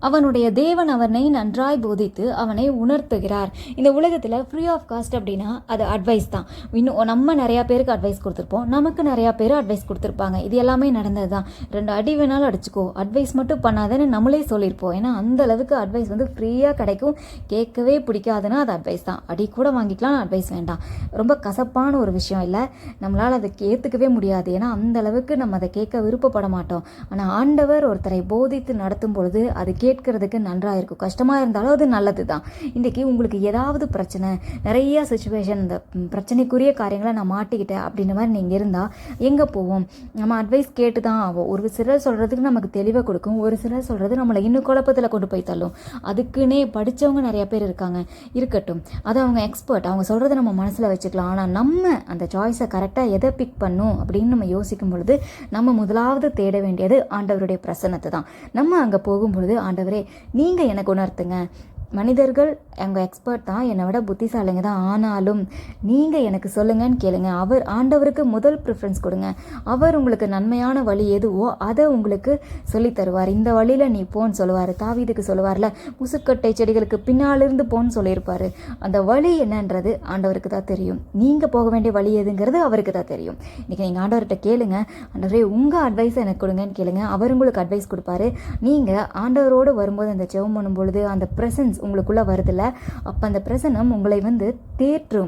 அவனுடைய தேவன் அவனை நன்றாய் போதித்து அவனை உணர்த்துகிறார். இந்த உலகத்தில் ஃப்ரீ ஆஃப் காஸ்ட் அப்படின்னா அது அட்வைஸ் தான். இன்னும் நம்ம நிறையா பேருக்கு அட்வைஸ் கொடுத்துருப்போம், நமக்கு நிறையா பேர் அட்வைஸ் கொடுத்துருப்பாங்க. இது எல்லாமே நடந்தது தான். 2 அடி வேணாலும் அடிச்சுக்கோ, அட்வைஸ் மட்டும் பண்ணாதேன்னு நம்மளே சொல்லியிருப்போம். ஏன்னா அந்த அளவுக்கு அட்வைஸ் ஃப்ரீயாக கிடைக்கும். கேட்கவே பிடிக்காதுன்னா அது அட்வைஸ் தான். அடி கூட வாங்கிக்கலாம், அட்வைஸ் வேண்டாம். ரொம்ப கசப்பான ஒரு விஷயம் இல்லை, நம்மளால் அதை ஏற்றுக்கவே முடியாது. ஏன்னா அந்த அளவுக்கு நம்ம அதை கேட்க விருப்பப்பட மாட்டோம். ஆனால் ஆண்டவர் ஒருத்தரை போதித்து நடத்தும் பொழுது அது கேட்கறதுக்கு நன்றாக இருக்கும். கஷ்டமாக இருந்தாலும் அது நல்லது தான். இன்றைக்கி உங்களுக்கு ஏதாவது பிரச்சனை, நிறைய சுச்சுவேஷன், இந்த பிரச்சனைக்குரிய காரியங்களை நான் மாட்டிக்கிட்டேன் அப்படின்ற மாதிரி நீங்கள் இருந்தால் எங்கே போவோம்? நம்ம அட்வைஸ் கேட்டு தான் ஆகும். ஒரு சிலர் சொல்கிறதுக்கு நமக்கு தெளிவாக கொடுக்கும், ஒரு சிலர் சொல்கிறது நம்மளை இன்னும் குழப்பத்தில் கொண்டு போய் தள்ளும். அதுக்குன்னே படித்தவங்க நிறைய பேர் இருக்காங்க, இருக்கட்டும், அது அவங்க எக்ஸ்பர்ட், அவங்க சொல்கிறத நம்ம மனசில் வச்சுக்கலாம். ஆனால் நம்ம அந்த சாய்ஸை கரெக்டாக எதை பிக் பண்ணும் அப்படின்னு நம்ம யோசிக்கும் பொழுது நம்ம முதலாவது தேட வேண்டியது ஆண்டவருடைய பிரசன்னத்தை தான். நம்ம அங்கே போகும்பொழுது, ஆண்டவரே நீங்கள் எனக்கு உணர்த்துங்க, மனிதர்கள் எங்கள் எக்ஸ்பர்ட் தான், என்னை விட புத்திசாலிங்க தான், ஆனாலும் நீங்கள் எனக்கு சொல்லுங்கன்னு கேளுங்க. ஆண்டவருக்கு முதல் ப்ரிஃபரன்ஸ் கொடுங்க. அவர் உங்களுக்கு நன்மையான வழி எதுவோ அதை உங்களுக்கு சொல்லி தருவார். இந்த வழியில் நீ போன்னு சொல்லுவார். தாவீதுக்கு சொல்லுவார்ல, முசுக்கட்டை செடிகளுக்கு பின்னாலிருந்து போன்னு சொல்லியிருப்பார். அந்த வழி என்னன்றது ஆண்டவருக்கு தான் தெரியும். நீங்கள் போக வேண்டிய வழி எதுங்கிறது அவருக்கு தான் தெரியும். இன்றைக்கி நீங்கள் ஆண்டவர்கிட்ட கேளுங்க, ஆண்டவரே உங்கள் அட்வைஸை எனக்கு கொடுங்கன்னு கேளுங்க. அவர் உங்களுக்கு அட்வைஸ் கொடுப்பாரு. நீங்கள் ஆண்டவரோடு வரும்போது அந்த ஜெபம் பண்ணும் பொழுது அந்த ப்ரெசன்ஸ் உங்களுக்குள்ளே வருதில்ல, அப்போ அந்த பிரசனம் உங்களை தேற்றும்.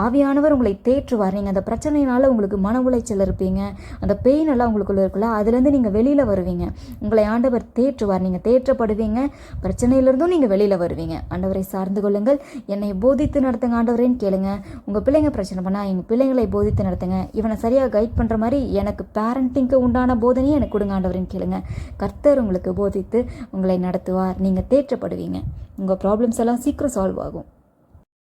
ஆவியானவர் உங்களை தேற்றுவார். நீங்கள் அந்த பிரச்சனையினால உங்களுக்கு மன உளைச்சல் இருப்பீங்க, அந்த பெயின் எல்லாம் உங்களுக்குள்ள இருக்குல்ல, அதுலேருந்து நீங்கள் வெளியில் வருவீங்க. உங்களை ஆண்டவர் தேற்றுவார், நீங்கள் தேற்றப்படுவீங்க, பிரச்சனையிலிருந்தும் நீங்கள் வெளியில் வருவீங்க. ஆண்டவரை சார்ந்து கொள்ளுங்கள். என்னை போதித்து நடத்துங்க ஆண்டவரேன்னு கேளுங்க. உங்கள் பிள்ளைங்க பிரச்சனை பண்ணால் எங்கள் பிள்ளைங்களை போதித்து நடத்துங்க. இவனை சரியாக கைட் பண்ணுற மாதிரி எனக்கு பேரண்டிங்க்கு உண்டான போதனையே எனக்கு கொடுங்க ஆண்டவரேன்னு கேளுங்க. கர்த்தர் உங்களுக்கு போதித்து உங்களை நடத்துவார். நீங்கள் தேற்றப்படுவீங்க. உங்கள் ப்ராப்ளம்ஸ் எல்லாம் சீக்கிரம் சால்வ் ஆகும்.